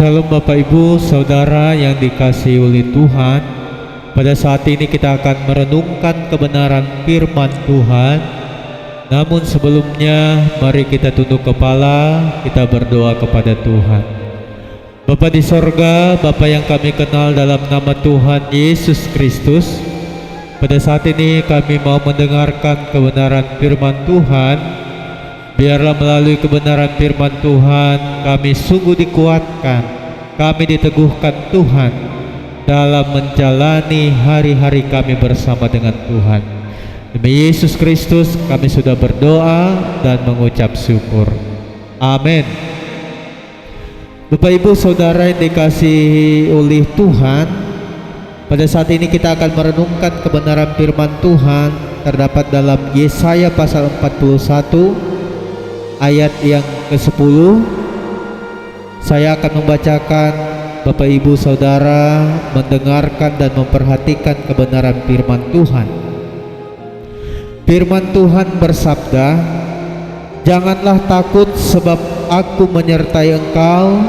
Shalom Bapak Ibu Saudara yang dikasihi oleh Tuhan. Pada saat ini kita akan merenungkan kebenaran firman Tuhan. Namun sebelumnya mari kita tunduk kepala, kita berdoa kepada Tuhan. Bapa di sorga, Bapa yang kami kenal dalam nama Tuhan Yesus Kristus, pada saat ini kami mau mendengarkan kebenaran firman Tuhan. Biarlah melalui kebenaran firman Tuhan kami sungguh dikuatkan, kami diteguhkan Tuhan dalam menjalani hari-hari kami bersama dengan Tuhan. Demi Yesus Kristus kami sudah berdoa dan mengucap syukur. Amin. Bapak Ibu Saudara yang dikasihi oleh Tuhan, pada saat ini kita akan merenungkan kebenaran firman Tuhan terdapat dalam Yesaya pasal 41 ayat yang ke-10. Saya akan membacakan, Bapak Ibu Saudara mendengarkan dan memperhatikan kebenaran firman Tuhan. Firman Tuhan bersabda, "Janganlah takut sebab aku menyertai engkau,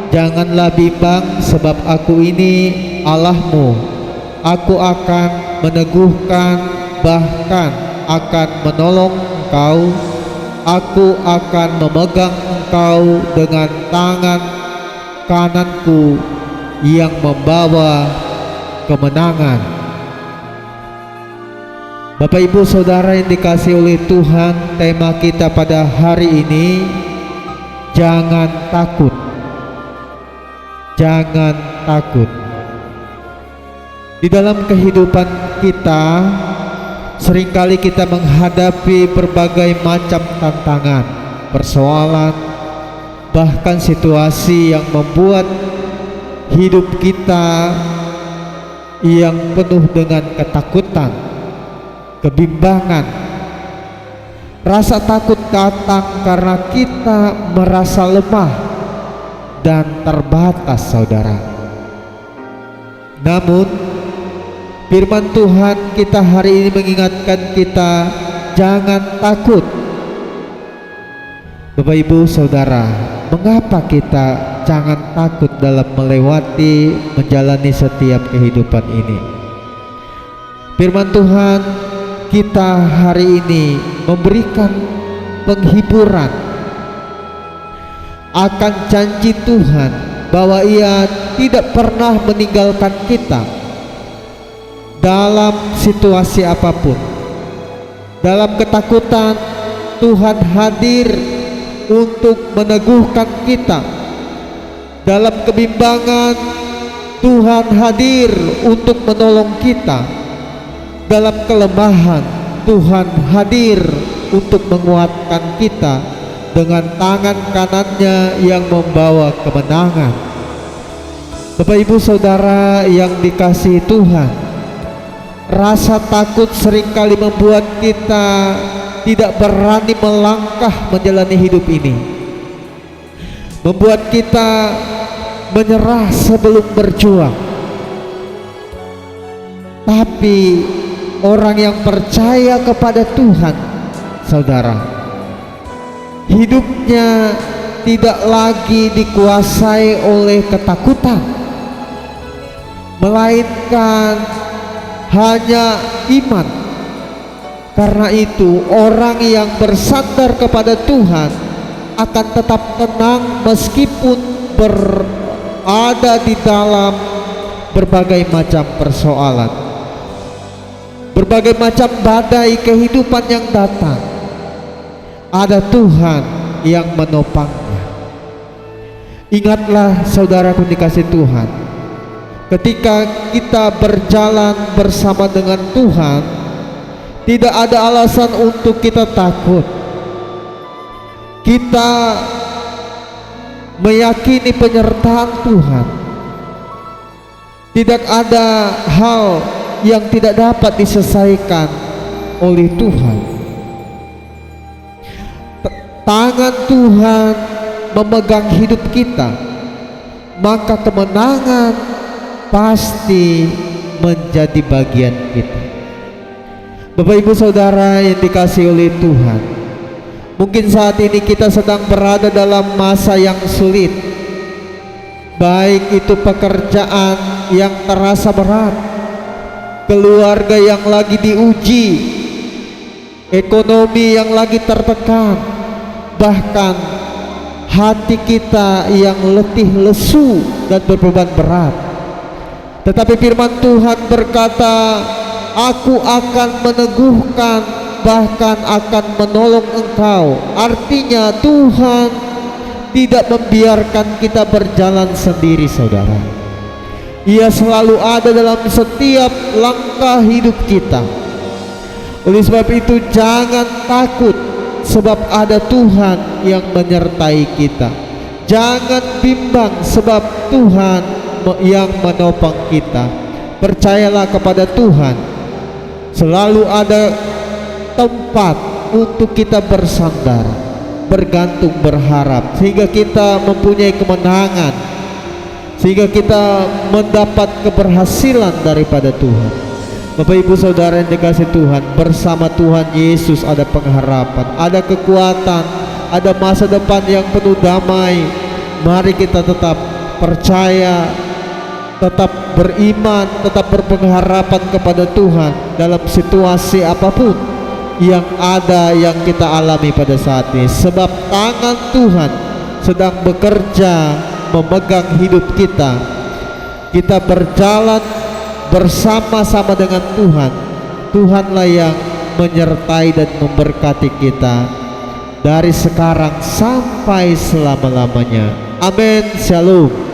janganlah bimbang sebab aku ini Allahmu. Aku akan meneguhkan, bahkan akan menolong engkau. Aku akan memegang engkau dengan tangan kananku yang membawa kemenangan." Bapak Ibu Saudara yang dikasihi oleh Tuhan, tema kita pada hari ini, jangan takut. Jangan takut. Di dalam kehidupan kita, seringkali kita menghadapi berbagai macam tantangan, persoalan, bahkan situasi yang membuat hidup kita yang penuh dengan ketakutan, kebimbangan. Rasa takut datang karena kita merasa lemah dan terbatas, saudara. Namun firman Tuhan kita hari ini mengingatkan kita, jangan takut. Bapak Ibu Saudara, mengapa kita jangan takut dalam melewati, menjalani setiap kehidupan ini? Firman Tuhan kita hari ini memberikan penghiburan akan janji Tuhan bahwa Ia tidak pernah meninggalkan kita dalam situasi apapun. Dalam ketakutan, Tuhan hadir untuk meneguhkan kita. Dalam kebimbangan, Tuhan hadir untuk menolong kita. Dalam kelemahan, Tuhan hadir untuk menguatkan kita dengan tangan kanannya yang membawa kemenangan. Bapak Ibu Saudara yang dikasihi Tuhan, rasa takut seringkali membuat kita tidak berani melangkah menjalani hidup ini, membuat kita menyerah sebelum berjuang. Tapi orang yang percaya kepada Tuhan, saudara, hidupnya tidak lagi dikuasai oleh ketakutan, melainkan hanya iman. Karena itu orang yang bersandar kepada Tuhan akan tetap tenang meskipun berada di dalam berbagai macam persoalan, berbagai macam badai kehidupan yang datang. Ada Tuhan yang menopangnya. Ingatlah saudaraku dikasih Tuhan, ketika kita berjalan bersama dengan Tuhan, tidak ada alasan untuk kita takut. Kita meyakini penyertaan Tuhan. Tidak ada hal yang tidak dapat diselesaikan oleh Tuhan. Tangan Tuhan memegang hidup kita, maka kemenangan pasti menjadi bagian kita. Bapak Ibu Saudara yang dikasihi oleh Tuhan, mungkin saat ini kita sedang berada dalam masa yang sulit, baik itu pekerjaan yang terasa berat, keluarga yang lagi diuji, ekonomi yang lagi tertekan, bahkan hati kita yang letih lesu dan berbeban berat. Tetapi firman Tuhan berkata, aku akan meneguhkan, bahkan akan menolong engkau. Artinya Tuhan tidak membiarkan kita berjalan sendiri, saudara. Ia selalu ada dalam setiap langkah hidup kita. Oleh sebab itu jangan takut, sebab ada Tuhan yang menyertai kita. Jangan bimbang, sebab Tuhan yang menopang kita. Percayalah kepada Tuhan. Selalu ada tempat untuk kita bersandar, bergantung, berharap, sehingga kita mempunyai kemenangan, sehingga kita mendapat keberhasilan daripada Tuhan. Bapak Ibu Saudara yang dikasihi Tuhan, bersama Tuhan Yesus ada pengharapan, ada kekuatan, ada masa depan yang penuh damai. Mari kita tetap percaya, tetap beriman, tetap berpengharapan kepada Tuhan dalam situasi apapun yang ada, yang kita alami pada saat ini. Sebab tangan Tuhan sedang bekerja memegang hidup kita. Kita berjalan bersama-sama dengan Tuhan. Tuhanlah yang menyertai dan memberkati kita dari sekarang sampai selama-lamanya. Amin. Shalom.